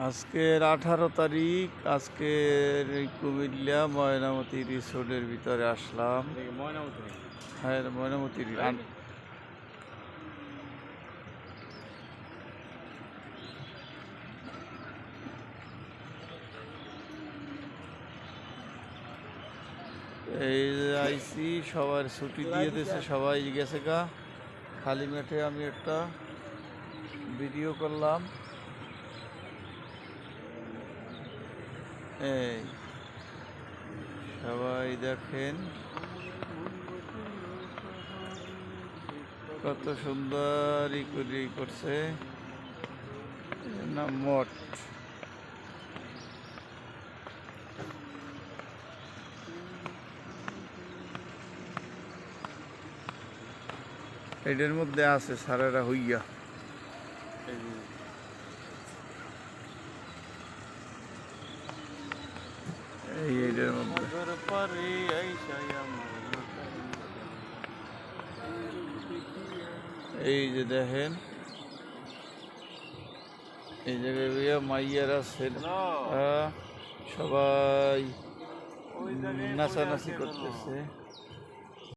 আজকের 18 তারিখ। আজকের এই কুমিল্লা ময়নামতি রিসোর্টের ভিতরে আসলাম। হ্যাঁ, ময়নামতি এই আইসি, সবার ছুটি দিয়ে দিয়েছে, সবাই গেছে গা। খালি মাঠে আমি একটা ভিডিও করলাম। এই সবাই দেখেন কত সুন্দর করছে না মঠ। এটার মধ্যে আছে সারারা হইয়া। এইটার মধ্যে এই যে দেখেন, এই জায়গায় মাইয়ারা সবাই নাচানাচি করতেছে।